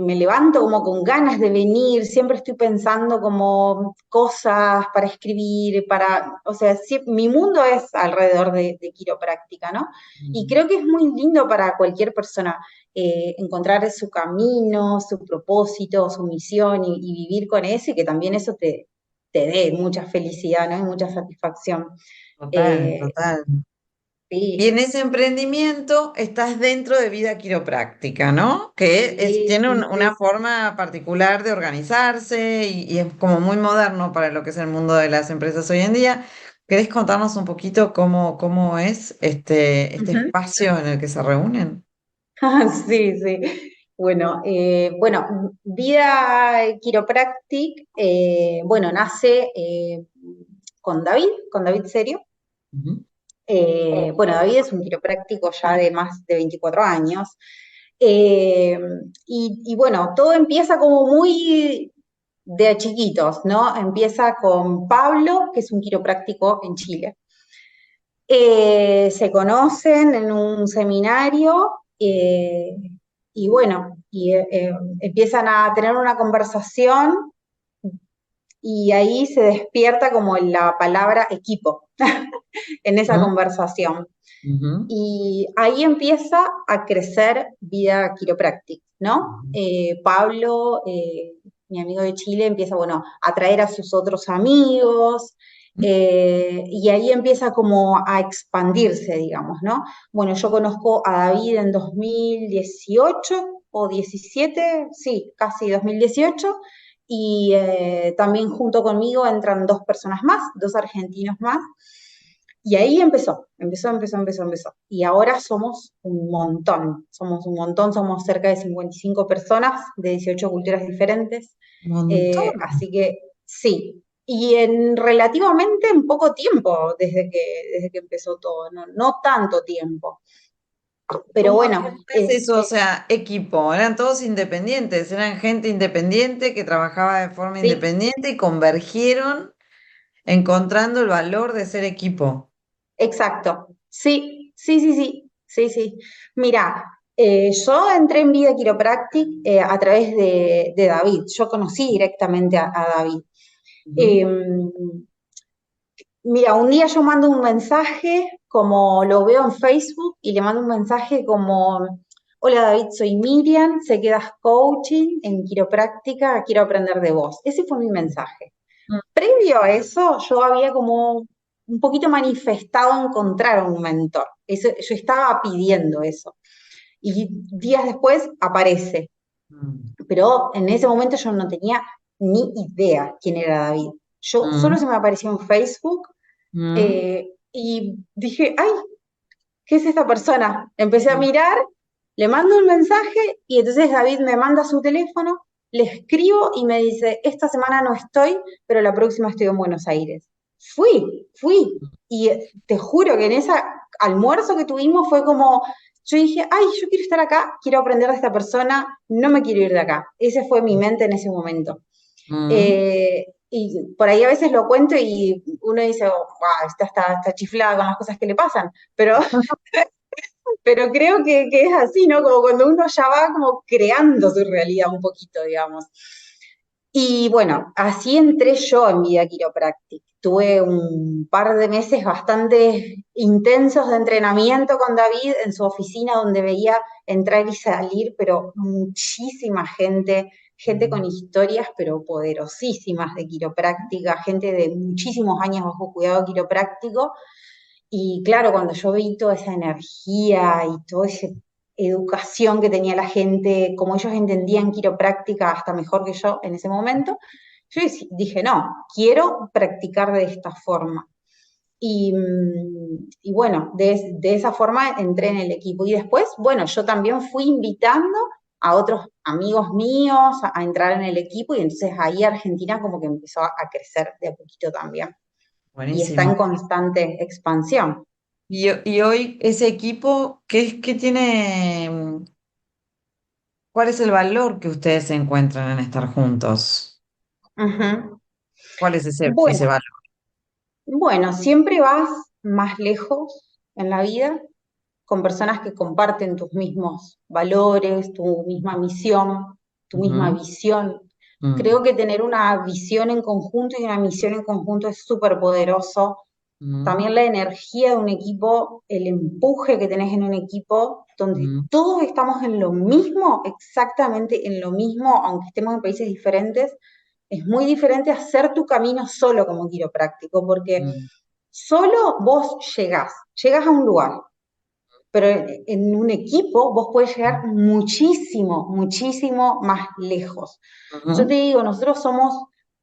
me levanto como con ganas de venir, siempre estoy pensando como cosas para escribir, o sea, mi mundo es alrededor de quiropráctica, ¿no? Y Mm. creo que es muy lindo para cualquier persona encontrar su camino, su propósito, su misión y vivir con eso y que también eso te dé mucha felicidad, ¿no? Y mucha satisfacción. Total, Eh, total. Y en sí, ese emprendimiento estás dentro de vida quiropráctica, ¿no? Que sí, tiene sí, una sí. forma particular de organizarse y es como muy moderno para lo que es el mundo de las empresas hoy en día. ¿Querés contarnos un poquito cómo es este Ujú. espacio en el que se reúnen? Sí, sí. Bueno, Vida Chiropractic, bueno, nace con David Serio. Ujú. Bueno, David es un quiropráctico ya de más de 24 años. Eh, y bueno, todo empieza como muy de a chiquitos, ¿no? Empieza con Pablo, que es un quiropráctico en Chile. Se conocen en un seminario y bueno, empiezan a tener una conversación y ahí se despierta como la palabra equipo en esa Ujú, conversación. ujú, Y ahí empieza a crecer Vida Chiropractic, ¿no? Pablo mi amigo de Chile, empieza, bueno, a traer a sus otros amigos, y ahí empieza como a expandirse, digamos, ¿no? Bueno, yo conozco a David en 2018 o 17, sí, casi 2018, y también junto conmigo entran dos personas más, dos argentinos más, y ahí empezó. Y ahora somos un montón, somos cerca de 55 personas de 18 culturas diferentes. Montón. Así que sí, y en relativamente en poco tiempo desde que empezó todo, no, no tanto tiempo. Pero ¿Cómo bueno, es eso? O sea, equipo, eran todos independientes, eran gente independiente que trabajaba de forma sí, independiente y convergieron encontrando el valor de ser equipo. exacto. Sí, sí, sí, sí, sí, sí. Mira, yo entré en Vida Chiropractic a través de David. Yo conocí directamente a David. Ujú. Eh, Mira, un día yo mando un mensaje, como lo veo en Facebook, y le mando un mensaje como, hola David, soy Miriam, sé que das coaching en quiropráctica, quiero aprender de vos. Ese fue mi mensaje. Previo a eso, yo había como un poquito manifestado encontrar un mentor. Yo estaba pidiendo eso. Y días después aparece. Mm, Pero en ese momento yo no tenía ni idea quién era David. Yo solo se mm, me apareció en Facebook, mm, y dije, ay, ¿qué es esta persona? Empecé a mm, mirar, le mando un mensaje y entonces David me manda su teléfono, le escribo y me dice, esta semana no estoy, pero la próxima estoy en Buenos Aires. Fui. Y te juro que en ese almuerzo que tuvimos fue como, yo dije, ay, yo quiero estar acá, quiero aprender de esta persona, no me quiero ir de acá. Ese fue mi mente en ese momento. mm. Y por ahí a veces lo cuento y uno dice, oh, wow, está chiflada con las cosas que le pasan, pero creo que es así, ¿no? Como cuando uno ya va como creando su realidad un poquito, digamos. Y bueno, así entré yo en Vida Chiropractic. Tuve un par de meses bastante intensos de entrenamiento con David en su oficina, donde veía entrar y salir, pero muchísima gente, gente con historias, pero poderosísimas de quiropráctica, gente de muchísimos años bajo cuidado quiropráctico. Y claro, cuando yo vi toda esa energía y toda esa educación que tenía la gente, como ellos entendían quiropráctica hasta mejor que yo en ese momento, yo dije, no, quiero practicar de esta forma. Y bueno, de esa forma entré en el equipo. Y después, bueno, yo también fui invitando a otros amigos míos a entrar en el equipo y entonces ahí Argentina como que empezó a crecer de a poquito también. Y está en Buenísimo. constante expansión. Y hoy ese equipo, ¿qué tiene? ¿Cuál es el valor que ustedes encuentran en estar juntos? Ujú. ¿Cuál es ese Bueno, valor? bueno, siempre vas más lejos en la vida con personas que comparten tus mismos valores, tu misma misión, tu misma Ujú, visión. mm, Creo que tener una visión en conjunto y una misión en conjunto es súper poderoso. mm, También la energía de un equipo, el empuje que tenés en un equipo donde mm, todos estamos en lo mismo, exactamente en lo mismo, aunque estemos en países diferentes, es muy diferente hacer tu camino solo como quiropráctico, porque mm, solo vos llegás a un lugar, pero en un equipo vos podés llegar muchísimo, muchísimo más lejos. Yo te ujú. digo, nosotros somos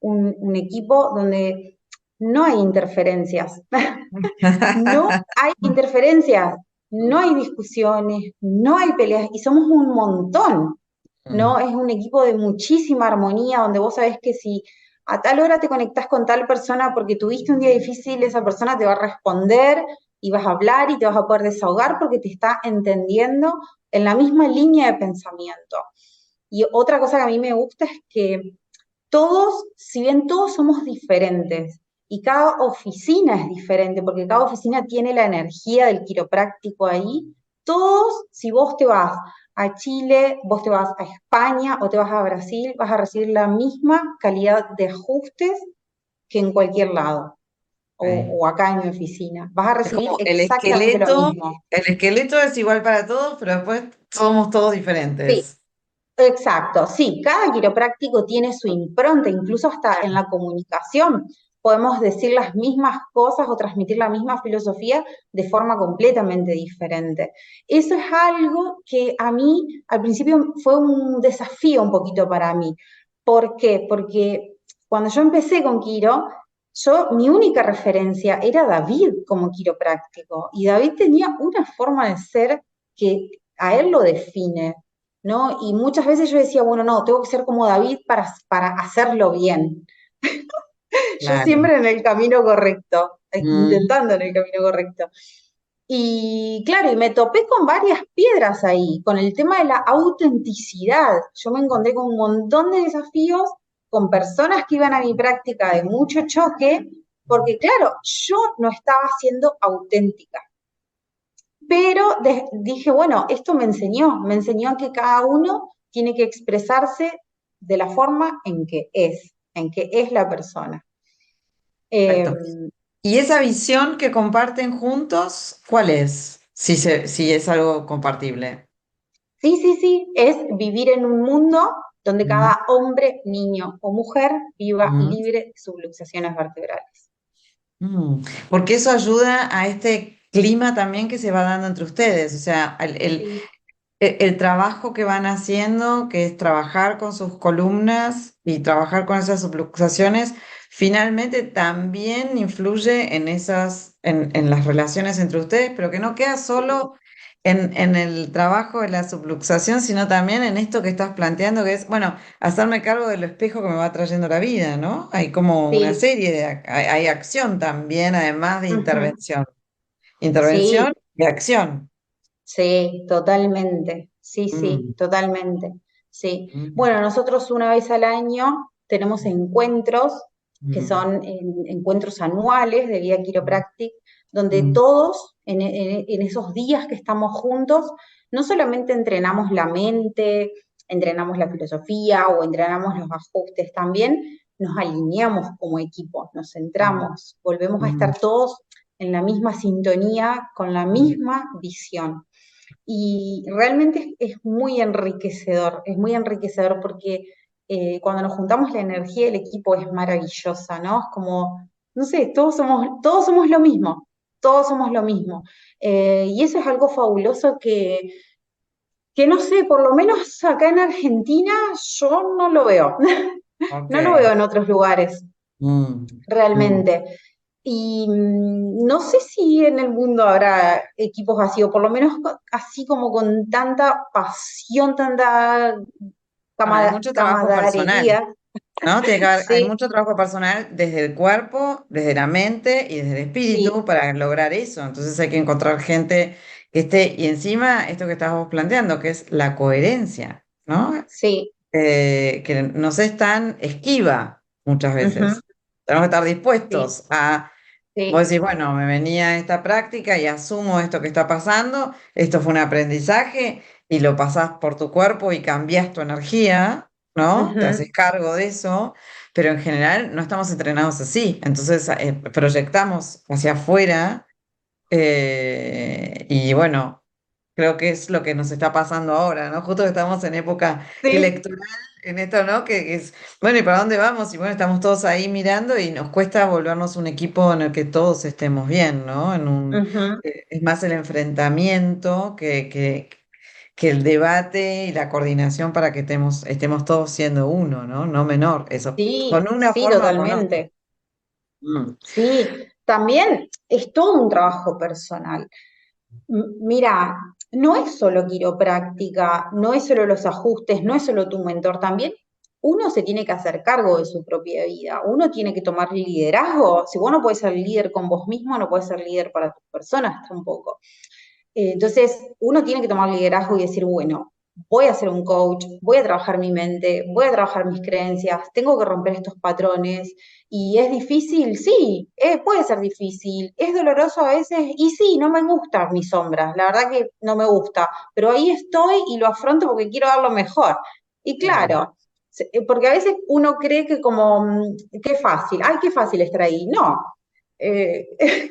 un equipo donde no hay interferencias, no hay interferencias, no hay discusiones, no hay peleas y somos un montón, ¿no? Es un equipo de muchísima armonía donde vos sabés que si a tal hora te conectás con tal persona porque tuviste un día difícil, esa persona te va a responder y vas a hablar y te vas a poder desahogar porque te está entendiendo en la misma línea de pensamiento. Y otra cosa que a mí me gusta es que todos, si bien todos somos diferentes y cada oficina es diferente, porque cada oficina tiene la energía del quiropráctico ahí, todos, si vos te vas a Chile, vos te vas a España o te vas a Brasil, vas a recibir la misma calidad de ajustes que en cualquier lado Ok. o acá en mi oficina. Vas a Es recibir como exactamente lo mismo. el esqueleto es igual para todos, pero después somos todos Sí, diferentes. Exacto, sí, cada quiropráctico tiene su impronta, incluso hasta en la comunicación. Podemos decir las mismas cosas o transmitir la misma filosofía de forma completamente diferente. Eso es algo que a mí al principio fue un desafío un poquito para mí. ¿Por qué? Porque cuando yo empecé con Quiro, mi única referencia era David como quiropráctico y David tenía una forma de ser que a él lo define. ¿No? Y muchas veces yo decía, bueno, no, tengo que ser como David para hacerlo bien. Yo Claro. siempre en el camino correcto, Mm, intentando en el camino correcto. Y claro, y me topé con varias piedras ahí, con el tema de la autenticidad. Yo me encontré con un montón de desafíos, con personas que iban a mi práctica de mucho choque, porque claro, yo no estaba siendo auténtica. Pero dije, bueno, esto me enseñó que cada uno tiene que expresarse de la forma en que es la persona. Eh, perfecto. ¿Y esa visión que comparten juntos, cuál es? Si es algo compartible. sí, sí, sí, es vivir en un mundo donde Mm, cada hombre, niño o mujer viva mm, libre de subluxaciones vertebrales. mm. Porque eso ayuda a este clima también que se va dando entre ustedes. O sea, Sí, el trabajo que van haciendo, que es trabajar con sus columnas y trabajar con esas subluxaciones, finalmente también influye en en las relaciones entre ustedes, pero que no queda solo en el trabajo de la subluxación, sino también en esto que estás planteando, que es, bueno, hacerme cargo del espejo que me va trayendo la vida, ¿no? Hay como una sí, serie hay acción también, además de ujú, intervención. sí, Intervención y acción. sí, totalmente. Sí, sí, Mm, totalmente. Sí. mm. Bueno, nosotros una vez al año tenemos encuentros que Mm, son encuentros anuales de Vía Chiropractic, donde mm, todos en esos días que estamos juntos, no solamente entrenamos la mente, entrenamos la filosofía o entrenamos los ajustes, también nos alineamos como equipo, nos mm, centramos, volvemos a mm, estar todos en la misma sintonía, con la mm. misma visión. Y realmente es muy enriquecedor porque cuando nos juntamos la energía del equipo es maravillosa, ¿no? Es como, no sé, todos somos lo mismo, todos somos lo mismo. Y eso es algo fabuloso que no sé, por lo menos acá en Argentina yo no lo veo, Ok. no lo veo en otros lugares, Mm, mm. realmente. Y no sé si en el mundo habrá equipos así, o por lo menos así como con tanta pasión, tanta Bueno, hay mucho trabajo personal, camaradería. ¿no? Tiene que haber, hay Sí, mucho trabajo personal desde el cuerpo, desde la mente y desde el espíritu sí, para lograr eso. Entonces hay que encontrar gente que esté, y encima esto que estabas planteando, que es la coherencia, ¿no? sí, Que no se es tan esquiva muchas ujú, veces. Tenemos que estar sí, dispuestos a, vos sí, decís, bueno, me venía esta práctica y asumo esto que está pasando, esto fue un aprendizaje y lo pasás por tu cuerpo y cambias tu energía, ¿no? Te ujú, haces cargo de eso, pero en general no estamos entrenados así, entonces proyectamos hacia afuera y bueno, creo que es lo que nos está pasando ahora, ¿no? Justo que estamos en época sí, electoral, en esto, ¿no? Que es, bueno, ¿y para dónde vamos? Y bueno, estamos todos ahí mirando y nos cuesta volvernos un equipo en el que todos estemos bien, ¿no? ujú, Es más el enfrentamiento que el debate y la coordinación para que estemos todos siendo uno, ¿no? No menor, eso, con sí, una sí, forma o con otra. totalmente. Mm, Sí, también es todo un trabajo personal. Mira, no es solo quiropráctica, no es solo los ajustes, no es solo tu mentor, también uno se tiene que hacer cargo de su propia vida, uno tiene que tomar liderazgo. Si vos no puedes ser líder con vos mismo, no puedes ser líder para tus personas tampoco. Entonces, uno tiene que tomar liderazgo y decir, bueno, voy a ser un coach, voy a trabajar mi mente, voy a trabajar mis creencias, tengo que romper estos patrones. ¿Y es difícil? Sí, puede ser difícil. ¿Es doloroso a veces? Y sí, no me gustan mis sombras, la verdad que no me gusta, pero ahí estoy y lo afronto porque quiero dar lo mejor. Y claro. claro, porque a veces uno cree que como, qué fácil, ay, qué fácil estar ahí. No,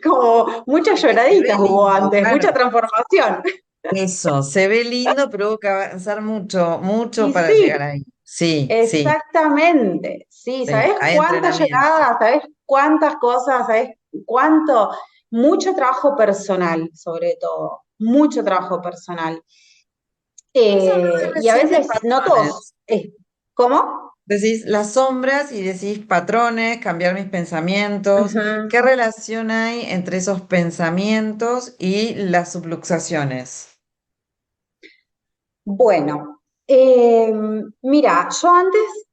como muchas Es que se ve lloraditas hubo lindo, antes, claro. mucha transformación. Eso, se ve lindo, pero hubo que avanzar mucho, mucho Y para sí, llegar ahí. Sí, sí, exactamente, sí, sí, ¿sabes hay cuántas entrenamiento. llegadas? ¿Sabes cuántas cosas? ¿Sabes cuánto? Mucho trabajo personal, sobre todo, mucho trabajo personal. Vos hablás Y a recién de veces, no todos, patrones. ¿cómo? Decís las sombras y decís patrones, cambiar mis pensamientos. Ujú. ¿Qué relación hay entre esos pensamientos y las subluxaciones? Bueno, mira, yo antes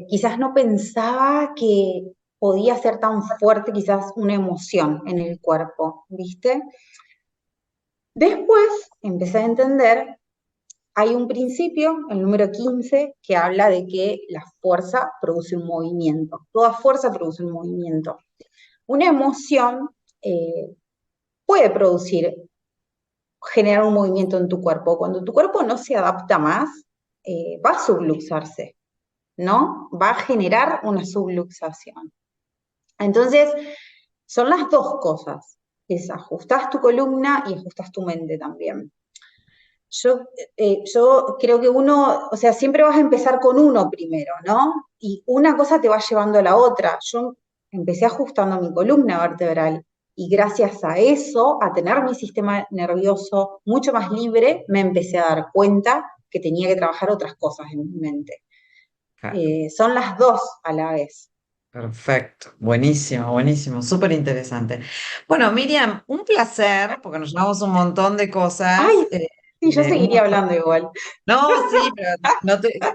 quizás no pensaba que podía ser tan fuerte quizás una emoción en el cuerpo, ¿viste? Después empecé a entender, hay un principio, el número 15, que habla de que la fuerza produce un movimiento, toda fuerza produce un movimiento. Una emoción puede producir, generar un movimiento en tu cuerpo. Cuando tu cuerpo no se adapta más, va a subluxarse. ¿No? Va a generar una subluxación. Entonces, son las dos cosas. Es ajustás tu columna y ajustás tu mente también. Yo creo que uno, o sea, siempre vas a empezar con uno primero, ¿no? Y una cosa te va llevando a la otra. Yo empecé ajustando mi columna vertebral y gracias a eso, a tener mi sistema nervioso mucho más libre, me empecé a dar cuenta que tenía que trabajar otras cosas en mi mente. Claro. Son las dos a la vez. Perfecto, buenísimo, buenísimo, súper interesante. Bueno, Miriam, un placer, porque nos llevamos un montón de cosas, Ay, sí, yo un seguiría montón. hablando igual. No, sí, pero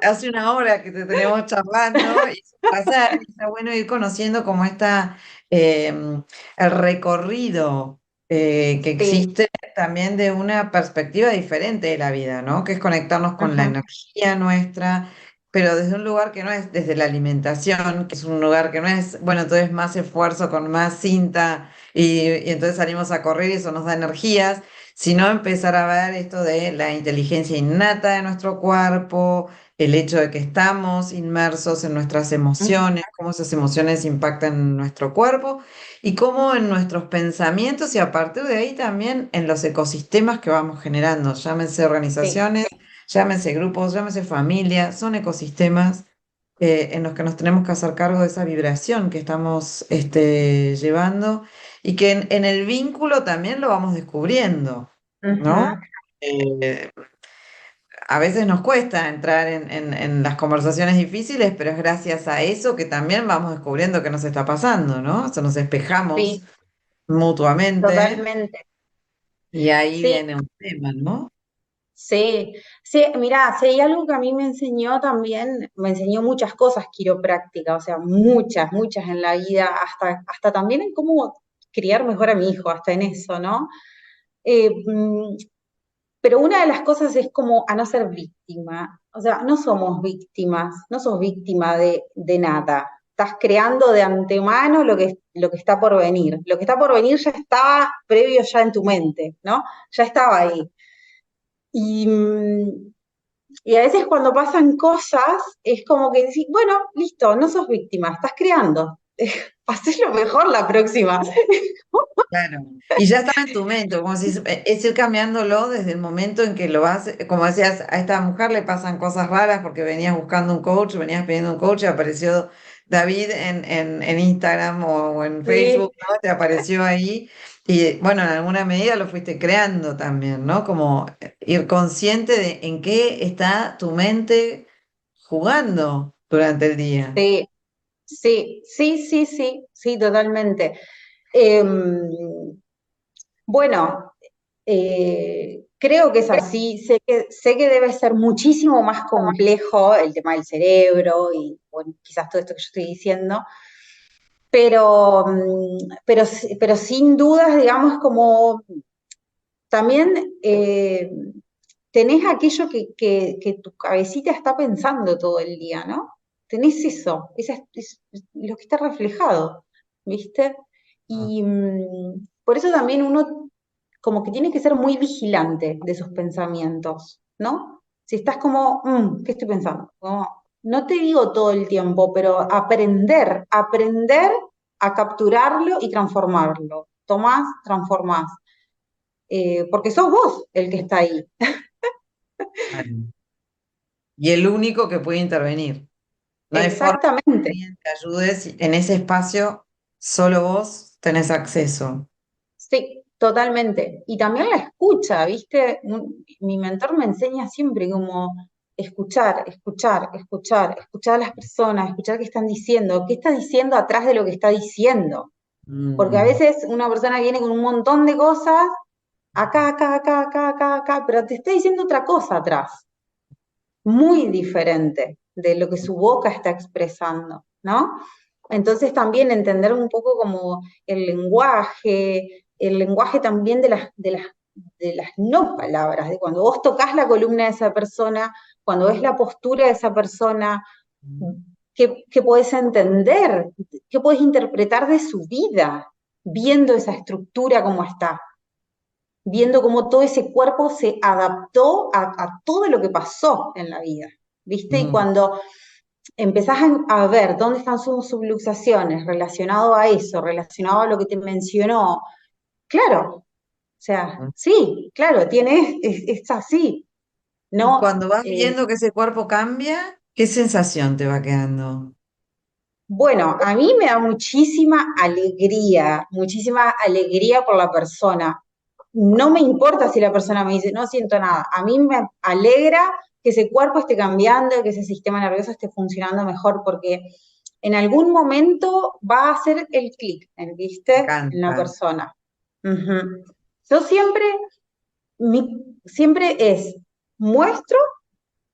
hace una hora que te tenemos charlando y es un placer, y está bueno ir conociendo cómo está el recorrido que Sí, existe también de una perspectiva diferente de la vida, ¿no? Que es conectarnos con la ujú, energía nuestra, pero desde un lugar que no es desde la alimentación, que es un lugar que no es, bueno, entonces más esfuerzo con más cinta y entonces salimos a correr y eso nos da energías, sino empezar a ver esto de la inteligencia innata de nuestro cuerpo, el hecho de que estamos inmersos en nuestras ujú, emociones, cómo esas emociones impactan en nuestro cuerpo y cómo en nuestros pensamientos y a partir de ahí también en los ecosistemas que vamos generando, llámense sí, organizaciones, llámense grupos, llámense familias, son ecosistemas en los que nos tenemos que hacer cargo de esa vibración que estamos llevando y que en el vínculo también lo vamos descubriendo, ¿no? ujú, Eh, a veces nos cuesta entrar en las conversaciones difíciles, pero es gracias a eso que también vamos descubriendo qué nos está pasando, ¿no? O sea, nos espejamos sí, mutuamente totalmente. y ahí Sí, viene un tema, ¿no? sí, sí, mirá, si hay algo que a mí me enseñó también, me enseñó muchas cosas quiropráctica, o sea, muchas, muchas en la vida, hasta también en cómo criar mejor a mi hijo, hasta en eso, ¿no? Eh, mm, Pero una de las cosas es como a no ser víctima. O sea, no somos víctimas, no sos víctima de nada. Estás creando de antemano lo que está por venir. Lo que está por venir ya estaba previo ya en tu mente, ¿no? Ya estaba ahí. Y, y a veces cuando pasan cosas, es como que decís, bueno, listo, no sos víctima, estás creando. Hacelo mejor la próxima. Claro, y ya está en tu mente, como si es ir cambiándolo desde el momento en que lo vas, como decías, a esta mujer le pasan cosas raras porque venías buscando un coach, venías pidiendo un coach y apareció David en Instagram o en Sí, Facebook, ¿no? Te apareció ahí y bueno, en alguna medida lo fuiste creando también, ¿no? Como ir consciente de en qué está tu mente jugando durante el día. sí, sí, sí, sí, sí, sí, totalmente. Em, bueno, creo que es así. Sé que debe ser muchísimo más complejo el tema del cerebro y bueno, quizás todo esto que yo estoy diciendo, pero sin dudas, digamos, como también tenés aquello que tu cabecita está pensando todo el día, ¿no? Tenés eso, es lo que está reflejado, ¿viste? Y por eso también uno como que tiene que ser muy vigilante de sus pensamientos, ¿no? Si estás como, ¿qué estoy pensando? Como, no te digo todo el tiempo, pero aprender a capturarlo y transformarlo. Tomás, transformás. porque sos vos el que está ahí. Claro. Y el único que puede intervenir. No hay forma que Exactamente. alguien te ayude si en ese espacio solo vos tenés acceso. Sí, totalmente. Y también la escucha, ¿viste? Mi mentor me enseña siempre como escuchar, escuchar, escuchar, escuchar a las personas, escuchar qué está diciendo atrás de lo que está diciendo. Porque a Mm, veces una persona viene con un montón de cosas, acá, acá, acá, acá, acá, acá, pero te está diciendo otra cosa atrás, muy diferente de lo que su boca está expresando, ¿no? Entonces también entender un poco como el lenguaje también de las no palabras, de cuando vos tocas la columna de esa persona, cuando ves la postura de esa persona, qué podés entender, qué podés interpretar de su vida, viendo esa estructura como está, viendo cómo todo ese cuerpo se adaptó a todo lo que pasó en la vida, ¿viste? Y mm, cuando empezás a ver dónde están sus subluxaciones relacionado a eso, relacionado a lo que te mencionó, claro, o sea, mm. sí, claro, es así, Y ¿no? cuando vas viendo que ese cuerpo cambia, ¿qué sensación te va quedando? Bueno, a mí me da muchísima alegría por la persona. No me importa si la persona me dice, no siento nada. A mí me alegra que ese cuerpo esté cambiando, que ese sistema nervioso esté funcionando mejor, porque en algún momento va a hacer el clic, Me ¿viste? En la encanta. persona. Ujú. Yo siempre, siempre es, muestro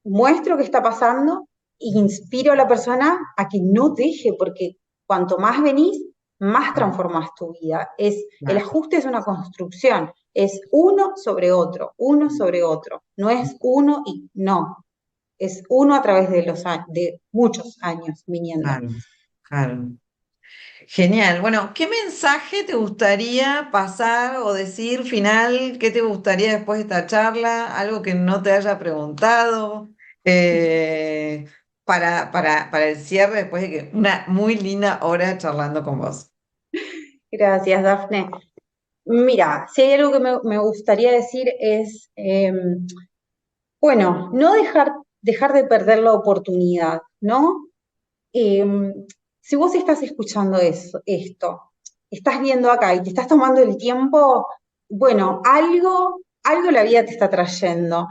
muestro qué está pasando e inspiro a la persona a que no deje, porque cuanto más venís, más transformás tu vida. El Claro. ajuste es una construcción, es uno sobre otro. No es uno y no, es uno a través de de muchos años viniendo. Claro, claro. Genial. Bueno, ¿qué mensaje te gustaría pasar o decir final? ¿Qué te gustaría después de esta charla? Algo que no te haya preguntado. eh, para el cierre, después de que una muy linda hora charlando con vos. Gracias, Dafne. Mira, si hay algo que me gustaría decir es, bueno, no dejar de perder la oportunidad, ¿no? Eh, si vos estás escuchando esto, estás viendo acá y te estás tomando el tiempo, bueno, algo la vida te está trayendo.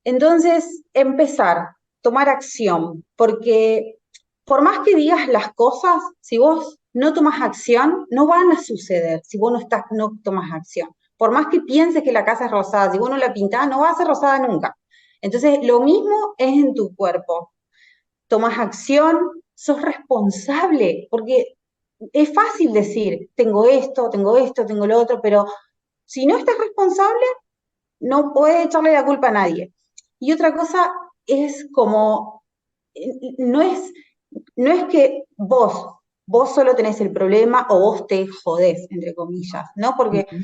Entonces, empezar, tomar acción, porque por más que digas las cosas, si vos no tomas acción, no van a suceder si vos no tomas acción. Por más que pienses que la casa es rosada, si vos no la pintás, no va a ser rosada nunca. Entonces, lo mismo es en tu cuerpo. Tomas acción, sos responsable, porque es fácil decir, tengo esto, tengo lo otro, pero si no estás responsable, no puedes echarle la culpa a nadie. Y otra cosa es como, no es, no es que vos solo tenés el problema o vos te jodés, entre comillas, ¿no? Porque Ujú.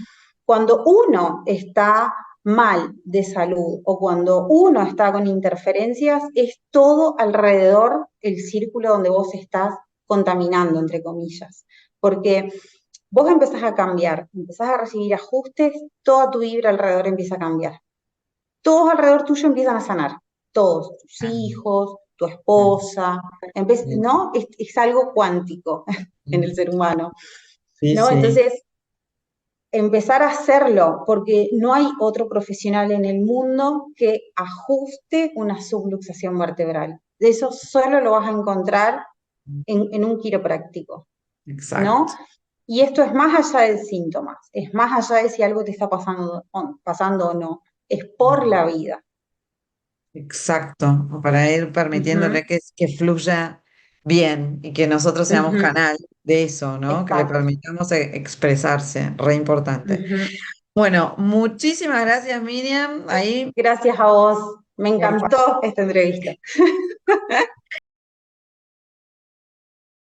cuando uno está mal de salud o cuando uno está con interferencias, es todo alrededor el círculo donde vos estás contaminando, entre comillas. Porque vos empezás a cambiar, empezás a recibir ajustes, toda tu vibra alrededor empieza a cambiar. Todos alrededor tuyo empiezan a sanar, todos, tus Claro, hijos, tu claro. esposa, Sí, ¿no? Es algo cuántico en el ser humano, sí, ¿no? sí. Entonces, empezar a hacerlo, porque no hay otro profesional en el mundo que ajuste una subluxación vertebral. Eso solo lo vas a encontrar en un quiropráctico, ¿no? Exacto, Y esto es más allá de síntomas, es más allá de si algo te está pasando o no, es por la vida. exacto. Para ir Ujú, permitiéndole que fluya bien y que nosotros seamos ujú, canal de eso, ¿no? Que le exacto. permitamos expresarse, re importante. Ujú. Bueno, muchísimas gracias, Miriam. Ahí, Gracias a vos. Me por favor. encantó esta entrevista.